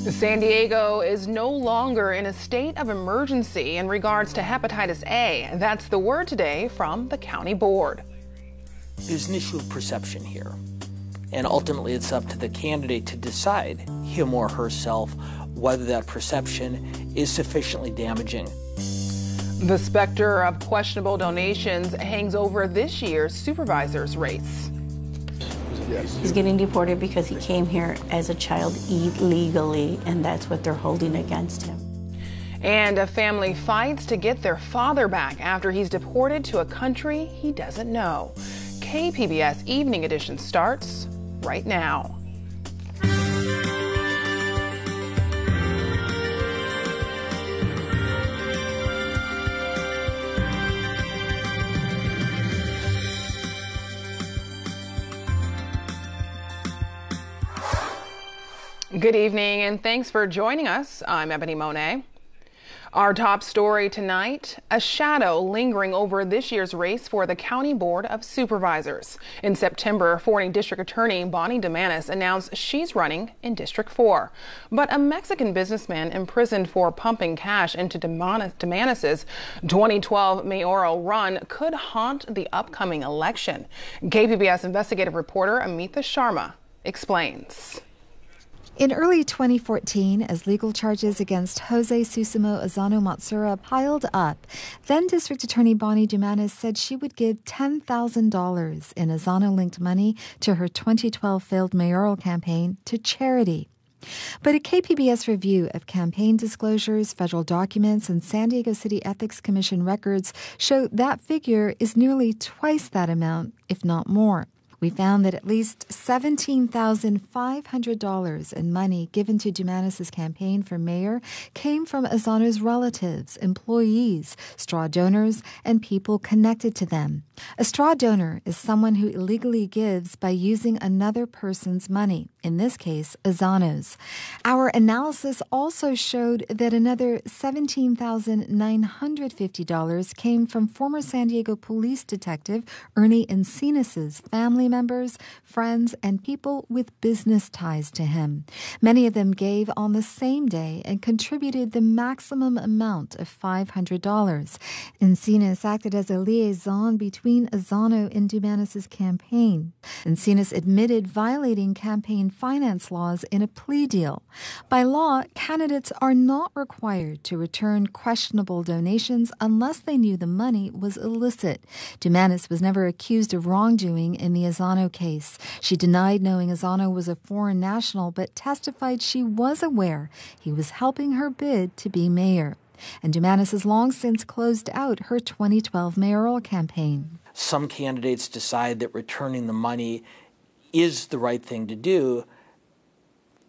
San Diego is no longer in a state of emergency in regards to hepatitis A. That's the word today from the county board. There's an issue of perception here, and ultimately it's up to the candidate to decide, him or herself, whether that perception is sufficiently damaging. The specter of questionable donations hangs over this year's supervisor's race. Yes. He's getting deported because he came here as a child illegally, and that's what they're holding against him. And a family fights to get their father back after he's deported to a country he doesn't know. KPBS Evening Edition starts right now. Good evening and thanks for joining us. I'm Ebony Monet. Our top story tonight, a shadow lingering over this year's race for the County Board of Supervisors. In September, Forney District Attorney Bonnie Dumanis announced she's running in District 4. But a Mexican businessman imprisoned for pumping cash into Dumanis's 2012 mayoral run could haunt the upcoming election. KPBS investigative reporter Amitha Sharma explains. In early 2014, as legal charges against Jose Susimo Azano Matsura piled up, then District Attorney Bonnie Dumanis said she would give $10,000 in Azano-linked money to her 2012 failed mayoral campaign to charity. But a KPBS review of campaign disclosures, federal documents, and San Diego City Ethics Commission records show that figure is nearly twice that amount, if not more. We found that at least $17,500 in money given to Dumanis' campaign for mayor came from Azano's relatives, employees, straw donors, and people connected to them. A straw donor is someone who illegally gives by using another person's money, in this case, Azano's. Our analysis also showed that another $17,950 came from former San Diego police detective Ernie Encinas' family members, friends, and people with business ties to him. Many of them gave on the same day and contributed the maximum amount of $500. Encinas acted as a liaison between Azano and Dumanis' campaign. Encinas admitted violating campaign finance laws in a plea deal. By law, candidates are not required to return questionable donations unless they knew the money was illicit. Dumanis was never accused of wrongdoing in the Azano case. She denied knowing Azano was a foreign national, but testified she was aware he was helping her bid to be mayor. And Dumanis has long since closed out her 2012 mayoral campaign. Some candidates decide that returning the money is the right thing to do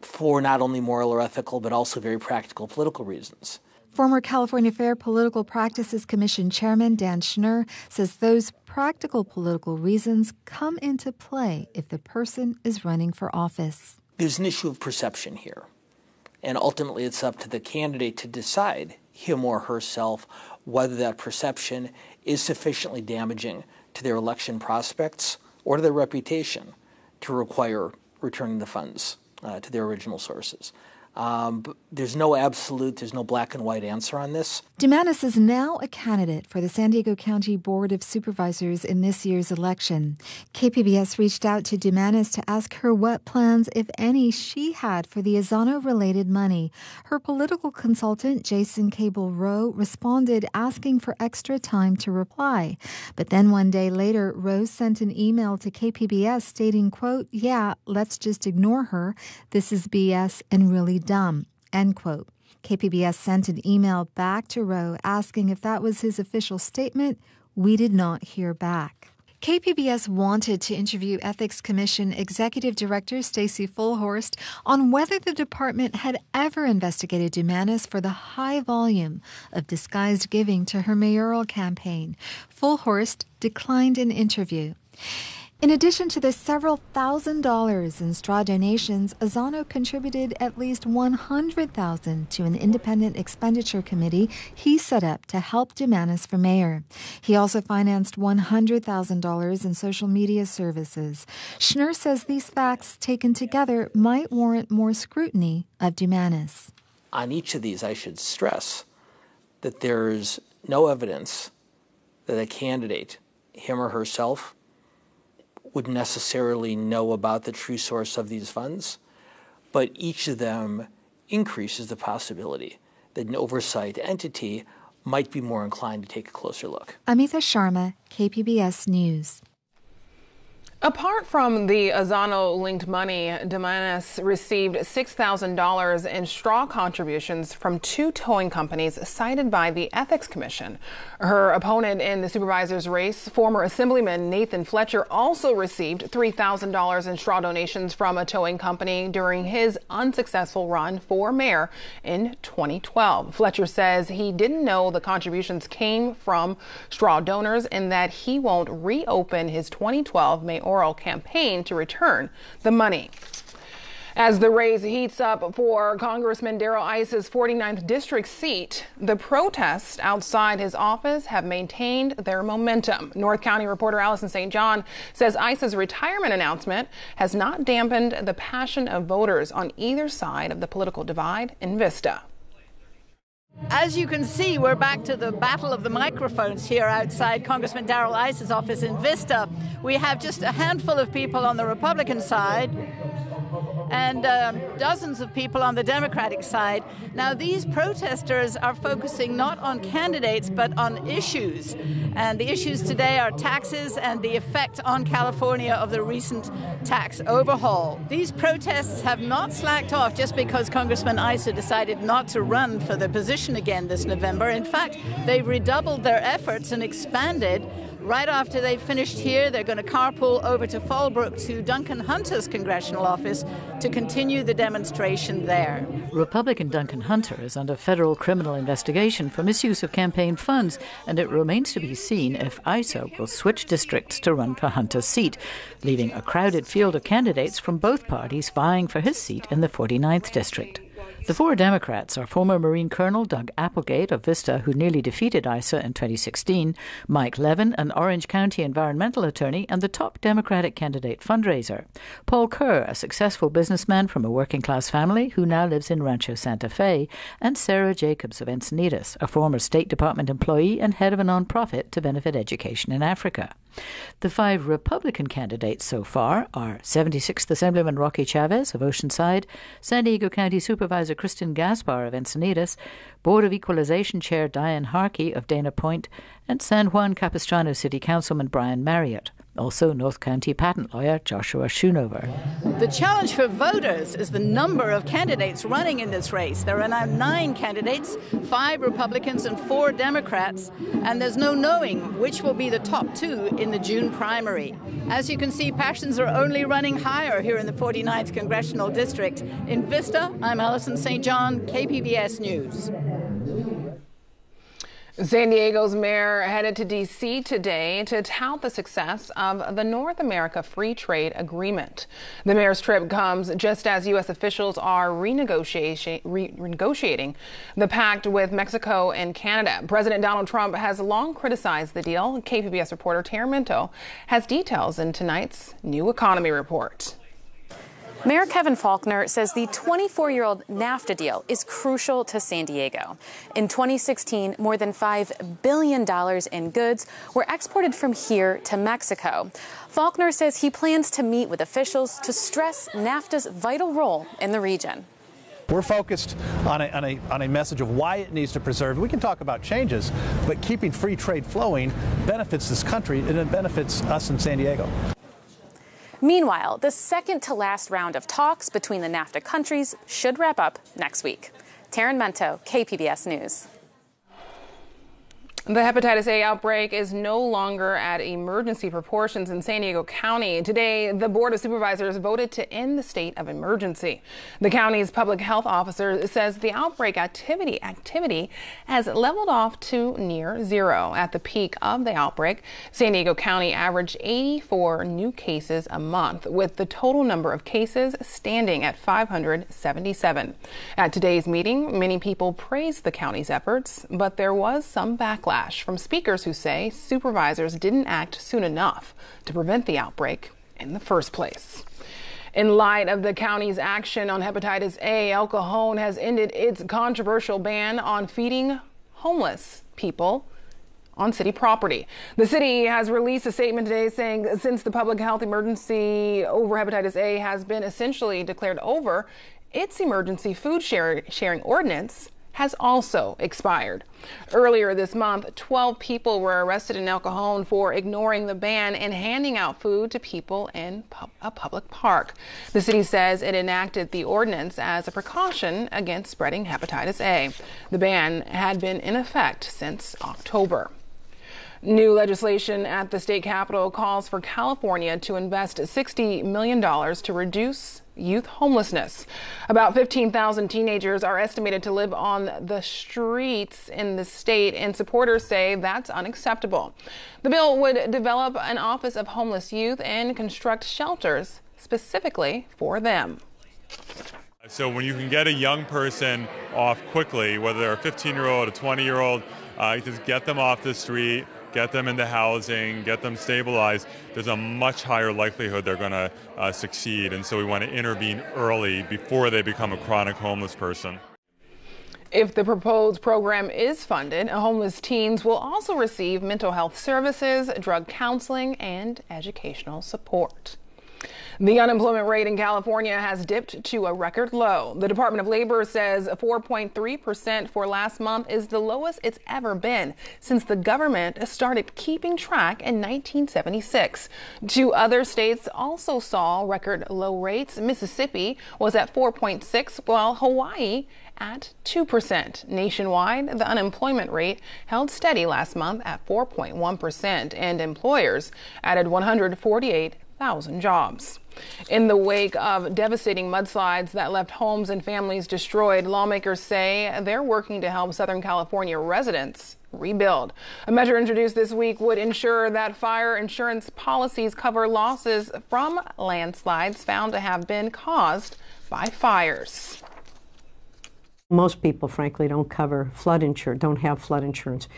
for not only moral or ethical, but also very practical political reasons. Former California Fair Political Practices Commission Chairman Dan Schnur says those practical political reasons come into play if the person is running for office. There's an issue of perception here, and ultimately it's up to the candidate to decide, him or herself, whether that perception is sufficiently damaging to their election prospects or to their reputation to require returning the funds to their original sources. But there's no absolute, there's no black and white answer on this. Dumanis is now a candidate for the San Diego County Board of Supervisors in this year's election. KPBS reached out to Dumanis to ask her what plans, if any, she had for the Azano-related money. Her political consultant, Jason Cable-Rowe, responded asking for extra time to reply. But then one day later, Rowe sent an email to KPBS stating, quote, "Yeah, let's just ignore her. This is BS and really dumb," end quote. KPBS sent an email back to Rowe asking if that was his official statement. We did not hear back. KPBS wanted to interview Ethics Commission Executive Director Stacy Fullhorst on whether the department had ever investigated Dumanis for the high volume of disguised giving to her mayoral campaign. Fullhorst declined an interview. In addition to the several $1,000s in straw donations, Azzano contributed at least $100,000 to an independent expenditure committee he set up to help Dumanis for mayor. He also financed $100,000 in social media services. Schnurr says these facts taken together might warrant more scrutiny of Dumanis. On each of these, I should stress that there's no evidence that a candidate, him or herself, would necessarily know about the true source of these funds, but each of them increases the possibility that an oversight entity might be more inclined to take a closer look. Amita Sharma, KPBS News. Apart from the Azzano-linked money, Dumanis received $6,000 in straw contributions from 2 towing companies cited by the Ethics Commission. Her opponent in the supervisor's race, former Assemblyman Nathan Fletcher, also received $3,000 in straw donations from a towing company during his unsuccessful run for mayor in 2012. Fletcher says he didn't know the contributions came from straw donors and that he won't reopen his 2012 mayoral campaign to return the money. As the race heats up for Congressman Darrell Issa's 49th district seat, the protests outside his office have maintained their momentum. North County reporter Allison St. John says Issa's retirement announcement has not dampened the passion of voters on either side of the political divide in Vista. As you can see, we're back to the battle of the microphones here outside Congressman Darrell Issa's office in Vista. We have just a handful of people on the Republican side and dozens of people on the Democratic side. Now, these protesters are focusing not on candidates, but on issues. And the issues today are taxes and the effect on California of the recent tax overhaul. These protests have not slacked off just because Congressman Issa decided not to run for the position again this November. In fact, they've redoubled their efforts and expanded. Right after they finished here, they're going to carpool over to Fallbrook to Duncan Hunter's congressional office to continue the demonstration there. Republican Duncan Hunter is under federal criminal investigation for misuse of campaign funds, and it remains to be seen if Issa will switch districts to run for Hunter's seat, leaving a crowded field of candidates from both parties vying for his seat in the 49th district. The 4 Democrats are former Marine Colonel Doug Applegate of Vista, who nearly defeated Issa in 2016, Mike Levin, an Orange County environmental attorney and the top Democratic candidate fundraiser, Paul Kerr, a successful businessman from a working-class family who now lives in Rancho Santa Fe, and Sarah Jacobs of Encinitas, a former State Department employee and head of a nonprofit to benefit education in Africa. The 5 Republican candidates so far are 76th Assemblyman Rocky Chavez of Oceanside, San Diego County Supervisor Kristen Gaspar of Encinitas, Board of Equalization Chair Diane Harkey of Dana Point, and San Juan Capistrano City Councilman Brian Marriott. Also, North County patent lawyer Joshua Schoonover. The challenge for voters is the number of candidates running in this race. There are now 9 candidates, 5 Republicans and 4 Democrats, and there's no knowing which will be the top 2 in the June primary. As you can see, passions are only running higher here in the 49th Congressional District. In Vista, I'm Allison St. John, KPBS News. San Diego's mayor headed to D.C. today to tout the success of the North America Free Trade Agreement. The mayor's trip comes just as U.S. officials are renegotiating the pact with Mexico and Canada. President Donald Trump has long criticized the deal. KPBS reporter Tara Minto has details in tonight's New Economy Report. Mayor Kevin Faulconer says the 24-year-old NAFTA deal is crucial to San Diego. In 2016, more than $5 billion in goods were exported from here to Mexico. Faulconer says he plans to meet with officials to stress NAFTA's vital role in the region. We're focused on a message of why it needs to preserve. We can talk about changes, but keeping free trade flowing benefits this country and it benefits us in San Diego. Meanwhile, the second-to-last round of talks between the NAFTA countries should wrap up next week. Taryn Mento, KPBS News. The hepatitis A outbreak is no longer at emergency proportions in San Diego County. Today, the Board of Supervisors voted to end the state of emergency. The county's public health officer says the outbreak activity has leveled off to near zero. At the peak of the outbreak, San Diego County averaged 84 new cases a month, with the total number of cases standing at 577. At today's meeting, many people praised the county's efforts, but there was some backlash from speakers who say supervisors didn't act soon enough to prevent the outbreak in the first place. In light of the county's action on hepatitis A, El Cajon has ended its controversial ban on feeding homeless people on city property. The city has released a statement today saying since the public health emergency over hepatitis A has been essentially declared over, its emergency food sharing ordinance has also expired. Earlier this month, 12 people were arrested in El Cajon for ignoring the ban and handing out food to people in a public park. The city says it enacted the ordinance as a precaution against spreading hepatitis A. The ban had been in effect since October. New legislation at the state capitol calls for California to invest $60 million to reduce youth homelessness. About 15,000 teenagers are estimated to live on the streets in the state, and supporters say that's unacceptable. The bill would develop an Office of Homeless Youth and construct shelters specifically for them. So when you can get a young person off quickly, whether they're a 15-year-old, a 20-year-old, just get them off the street, get them into housing, get them stabilized, there's a much higher likelihood they're going to succeed. And so we want to intervene early before they become a chronic homeless person. If the proposed program is funded, homeless teens will also receive mental health services, drug counseling, and educational support. The unemployment rate in California has dipped to a record low. The Department of Labor says 4.3% for last month is the lowest it's ever been since the government started keeping track in 1976. Two other states also saw record low rates. Mississippi was at 4.6%, while Hawaii at 2%. Nationwide, the unemployment rate held steady last month at 4.1%, and employers added 148,000 jobs. In the wake of devastating mudslides that left homes and families destroyed, lawmakers say they're working to help Southern California residents rebuild. A measure introduced this week would ensure that fire insurance policies cover losses from landslides found to have been caused by fires. Most people, frankly, don't have flood insurance.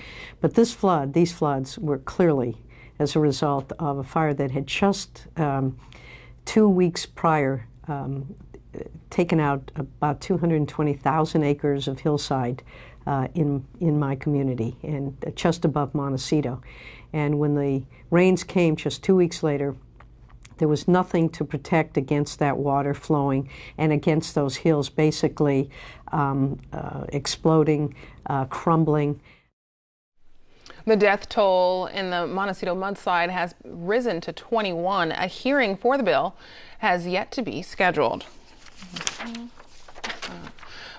But these floods were clearly as a result of a fire that had just 2 weeks prior taken out about 220,000 acres of hillside in my community and just above Montecito. And when the rains came just 2 weeks later, there was nothing to protect against that water flowing and against those hills basically exploding, crumbling. The death toll in the Montecito mudslide has risen to 21. A hearing for the bill has yet to be scheduled.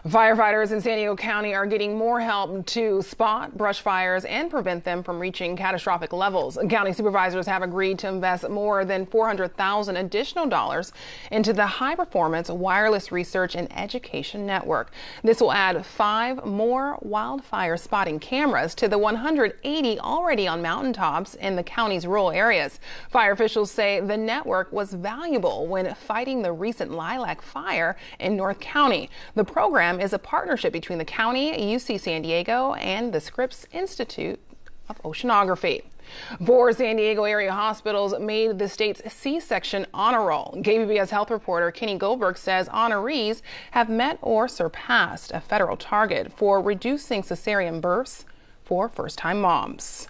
Firefighters in San Diego County are getting more help to spot brush fires and prevent them from reaching catastrophic levels. County supervisors have agreed to invest more than $400,000 additional dollars into the high-performance wireless research and education network. This will add 5 more wildfire spotting cameras to the 180 already on mountaintops in the county's rural areas. Fire officials say the network was valuable when fighting the recent lilac fire in North County. The program is a partnership between the county, UC San Diego, and the Scripps Institute of Oceanography. 4 San Diego area hospitals made the state's C-section honor roll. KPBS health reporter Kenny Goldberg says honorees have met or surpassed a federal target for reducing cesarean births for first-time moms.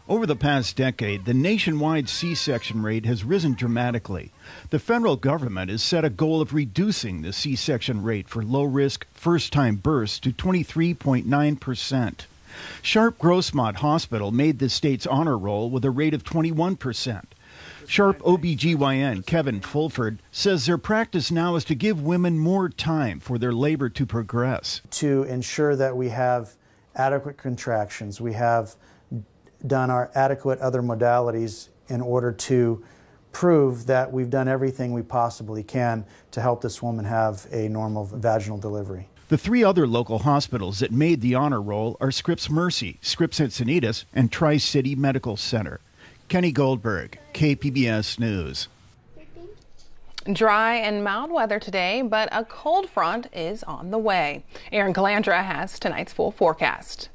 Over the past decade, the nationwide C-section rate has risen dramatically. The federal government has set a goal of reducing the C-section rate for low-risk, first-time births to 23.9%. Sharp Grossmont Hospital made the state's honor roll with a rate of 21%. Sharp OBGYN Kevin Fulford says their practice now is to give women more time for their labor to progress. To ensure that we have adequate contractions, we have done our adequate other modalities in order to prove that we've done everything we possibly can to help this woman have a normal vaginal delivery. The 3 other local hospitals that made the honor roll are Scripps Mercy, Scripps Encinitas, and Tri-City Medical Center. Kenny Goldberg, KPBS News. Dry and mild weather today, but a cold front is on the way. Erin Calandra has tonight's full forecast.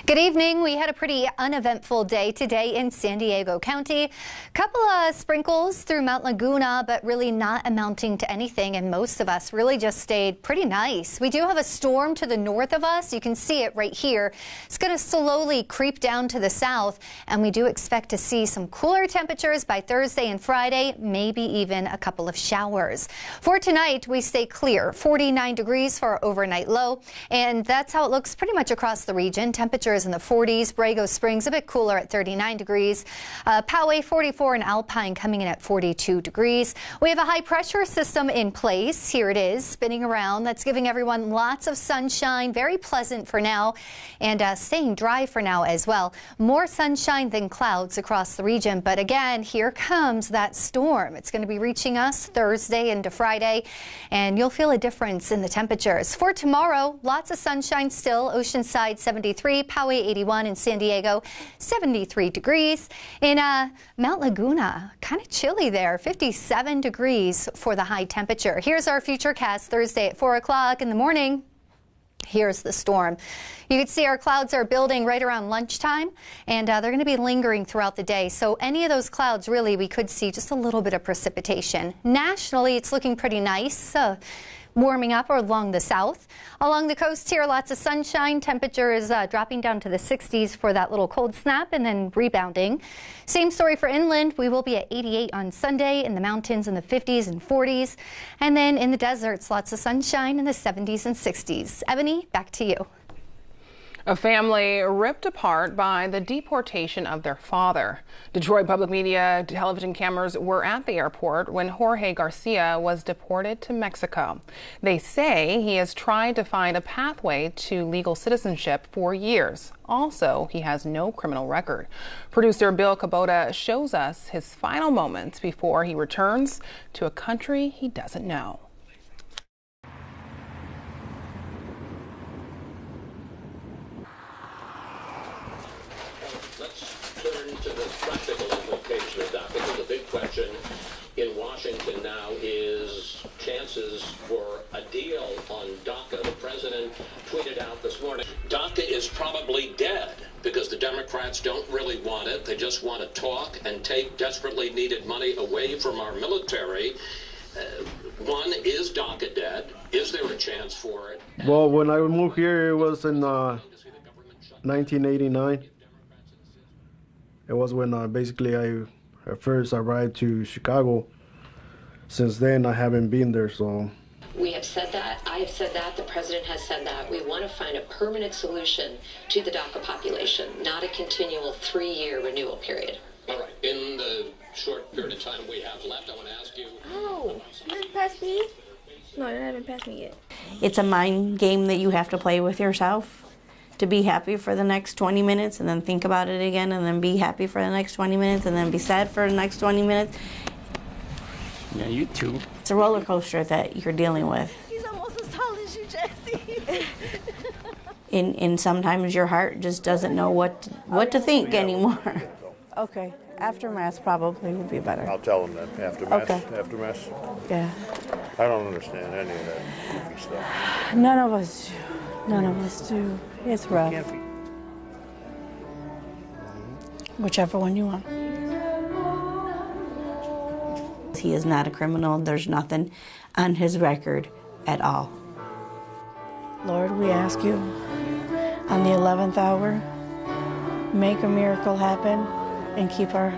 Good evening. We had a pretty uneventful day today in San Diego County. Couple of sprinkles through Mount Laguna, but really not amounting to anything, and most of us really just stayed pretty nice. We do have a storm to the north of us. You can see it right here. It's going to slowly creep down to the south, and we do expect to see some cooler temperatures by Thursday and Friday, maybe even a couple of showers. For tonight, we stay clear, 49 degrees for our overnight low, and that's how it looks pretty much across the region. Temperatures in the 40s. Borrego Springs a bit cooler at 39 degrees. Poway 44 and Alpine coming in at 42 degrees. We have a high pressure system in place. Here it is spinning around. That's giving everyone lots of sunshine. Very pleasant for now and staying dry for now as well. More sunshine than clouds across the region. But again, here comes that storm. It's going to be reaching us Thursday into Friday, and you'll feel a difference in the temperatures. For tomorrow, lots of sunshine still. Oceanside 73. Poway 81, in San Diego 73 degrees. In Mount Laguna, kind of chilly there, 57 degrees for the high temperature. Here's our futurecast Thursday at 4 o'clock in the morning. Here's the storm. You can see our clouds are building right around lunchtime, and they're going to be lingering throughout the day. So any of those clouds, really, we could see just a little bit of precipitation. Nationally, it's looking pretty nice. Warming up along the south. Along the coast here, lots of sunshine. Temperature is dropping down to the 60s for that little cold snap and then rebounding. Same story for inland. We will be at 88 on Sunday, in the mountains in the 50s and 40s. And then in the deserts, lots of sunshine in the 70s and 60s. Ebony, back to you. A family ripped apart by the deportation of their father. Detroit public media television cameras were at the airport when Jorge Garcia was deported to Mexico. They say he has tried to find a pathway to legal citizenship for years. Also, he has no criminal record. Producer Bill Kubota shows us his final moments before he returns to a country he doesn't know. In Washington now is chances for a deal on DACA. The president tweeted out this morning, DACA is probably dead because the Democrats don't really want it. They just want to talk and take desperately needed money away from our military. One, is DACA dead? Is there a chance for it? Well, when I moved here, it was in 1989. It was when basically I first arrived to Chicago. Since then, I haven't been there, so. We have said that. I have said that. The president has said that. We want to find a permanent solution to the DACA population, not a continual 3-year renewal period. All right. In the short period of time we have left, I want to ask you. Oh, you haven't passed me? No, you haven't passed me yet. It's a mind game that you have to play with yourself. To be happy for the next 20 minutes and then think about it again and then be happy for the next 20 minutes and then be sad for the next 20 minutes. Yeah, you too. It's a roller coaster that you're dealing with. He's almost as tall as you, Jesse. And sometimes your heart just doesn't know what to think anymore. Okay, after Mass probably would be better. I'll tell them that after Mass. Okay. After Mass. Yeah. I don't understand any of that goofy stuff. None of us do. None of us do. It's rough. Whichever one you want. He is not a criminal. There's nothing on his record at all. Lord, we ask you on the 11th hour, make a miracle happen and keep our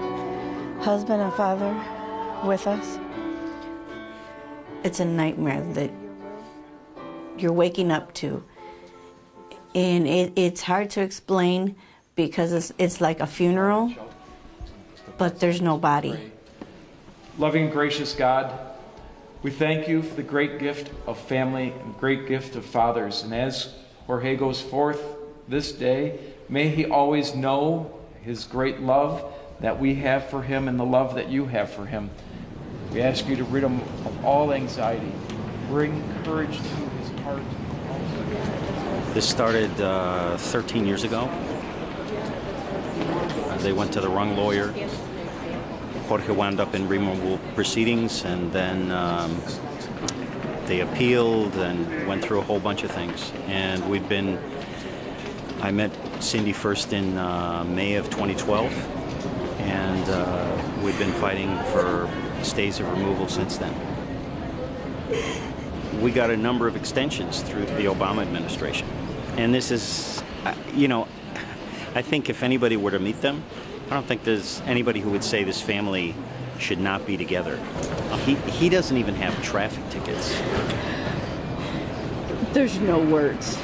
husband and father with us. It's a nightmare that you're waking up to. And it's hard to explain because it's like a funeral, but there's no body. Loving and gracious God, we thank you for the great gift of family and great gift of fathers. And as Jorge goes forth this day, may he always know his great love that we have for him and the love that you have for him. We ask you to rid him of all anxiety, bring courage to his heart. This started 13 years ago. They went to the wrong lawyer. Jorge wound up in removal proceedings, and then they appealed and went through a whole bunch of things. And I met Cindy first in May of 2012, and we've been fighting for stays of removal since then. We got a number of extensions through the Obama administration. And this is, I think if anybody were to meet them, I don't think there's anybody who would say this family should not be together. He doesn't even have traffic tickets. There's no words.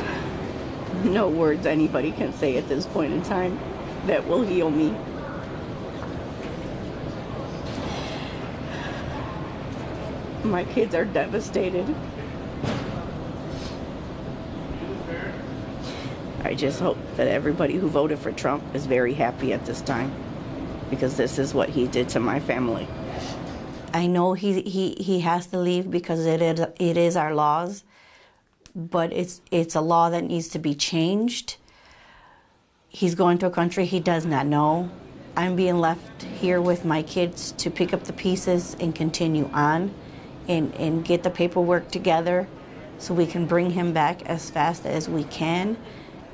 No words anybody can say at this point in time that will heal me. My kids are devastated. I just hope that everybody who voted for Trump is very happy at this time, because this is what he did to my family. I know he has to leave because it is our laws, but it's a law that needs to be changed. He's going to a country he does not know. I'm being left here with my kids to pick up the pieces and continue on and get the paperwork together so we can bring him back as fast as we can.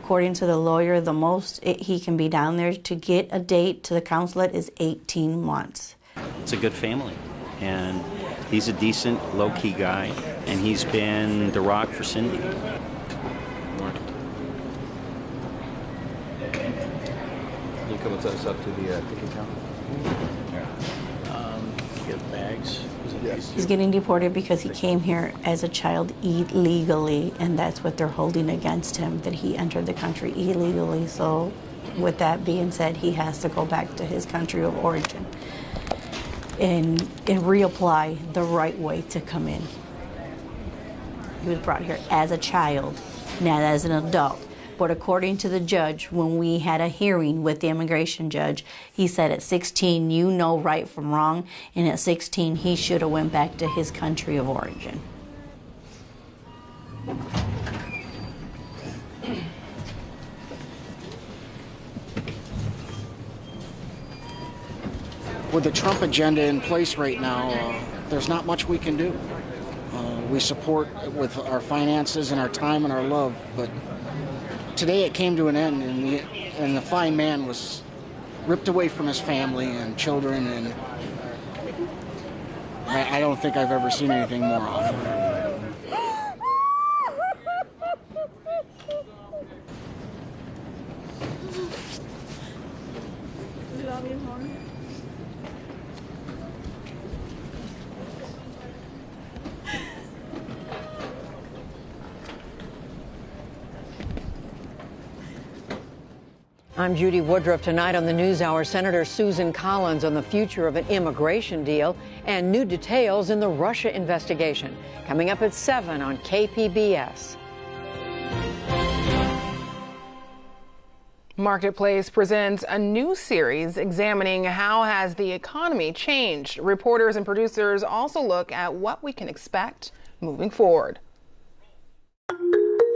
According to the lawyer, the most he can be down there to get a date to the consulate is 18 months. It's a good family, and he's a decent, low-key guy, and he's been the rock for Cindy. You come with us up to the ticket counter? Get bags. He's getting deported because he came here as a child illegally, and that's what they're holding against him, that he entered the country illegally. So with that being said, he has to go back to his country of origin and reapply the right way to come in. He was brought here as a child, not as an adult. But according to the judge, when we had a hearing with the immigration judge, he said at 16, you know right from wrong, and at 16, he should have went back to his country of origin. With the Trump agenda in place right now, there's not much we can do. We support with our finances and our time and our love, but today it came to an end, and the fine man was ripped away from his family and children, and I don't think I've ever seen anything more awful. I'm Judy Woodruff. Tonight on the NewsHour, Senator Susan Collins on the future of an immigration deal and new details in the Russia investigation. Coming up at 7 on KPBS. Marketplace presents a new series examining how has the economy changed. Reporters and producers also look at what we can expect moving forward.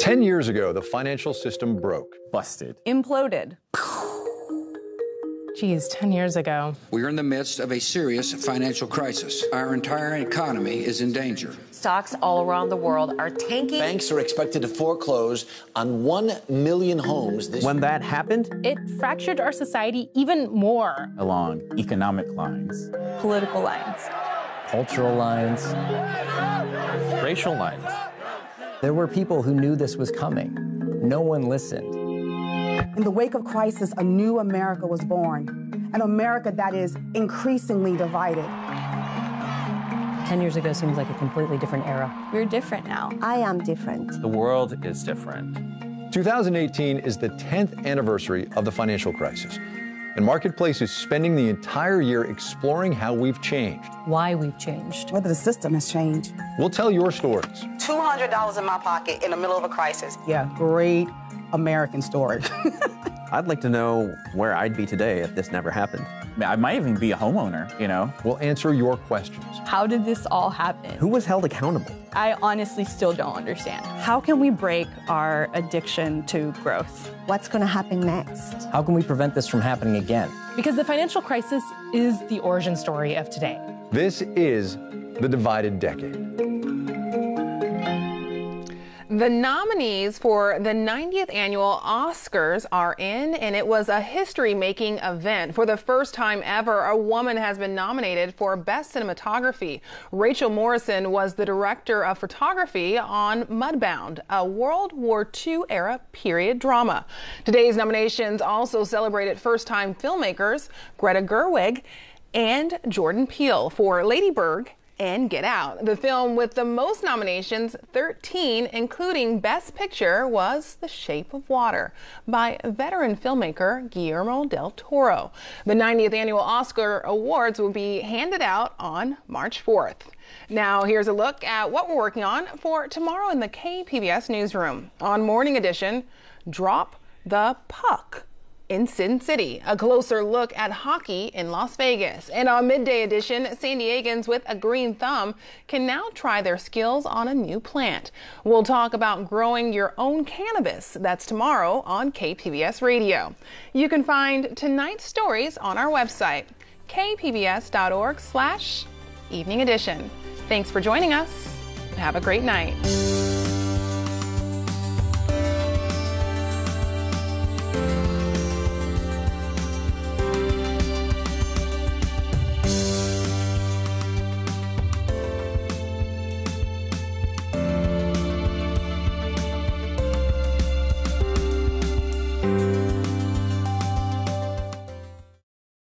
10 years ago, the financial system broke. Busted. Imploded. Geez, 10 years ago. We're in the midst of a serious financial crisis. Our entire economy is in danger. Stocks all around the world are tanking. Banks are expected to foreclose on 1 million homes this year. When that happened, it fractured our society even more. Along economic lines, political lines, cultural lines, racial lines. There were people who knew this was coming. No one listened. In the wake of crisis, a new America was born, an America that is increasingly divided. 10 years ago seems like a completely different era. We're different now. I am different. The world is different. 2018 is the 10th anniversary of the financial crisis. And Marketplace is spending the entire year exploring how we've changed. Why we've changed. Whether the system has changed. We'll tell your stories. $200 in my pocket in the middle of a crisis. Yeah, great American story. I'd like to know where I'd be today if this never happened. I might even be a homeowner, you know? We'll answer your questions. How did this all happen? Who was held accountable? I honestly still don't understand. How can we break our addiction to growth? What's going to happen next? How can we prevent this from happening again? Because the financial crisis is the origin story of today. This is the divided decade. The nominees for the 90th annual Oscars are in, and it was a history-making event. For the first time ever, a woman has been nominated for Best Cinematography. Rachel Morrison was the director of photography on Mudbound, a World War II-era period drama. Today's nominations also celebrated first-time filmmakers Greta Gerwig and Jordan Peele for Lady Bird and Get Out. The film with the most nominations, 13, including Best Picture, was The Shape of Water by veteran filmmaker Guillermo del Toro. The 90th annual Oscar Awards will be handed out on March 4th. Now here's a look at what we're working on for tomorrow in the KPBS newsroom. On Morning Edition, Drop the Puck in Sin City, a closer look at hockey in Las Vegas. And on Midday Edition, San Diegans with a green thumb can now try their skills on a new plant. We'll talk about growing your own cannabis. That's tomorrow on KPBS Radio. You can find tonight's stories on our website, kpbs.org/evening edition. Thanks for joining us. Have a great night.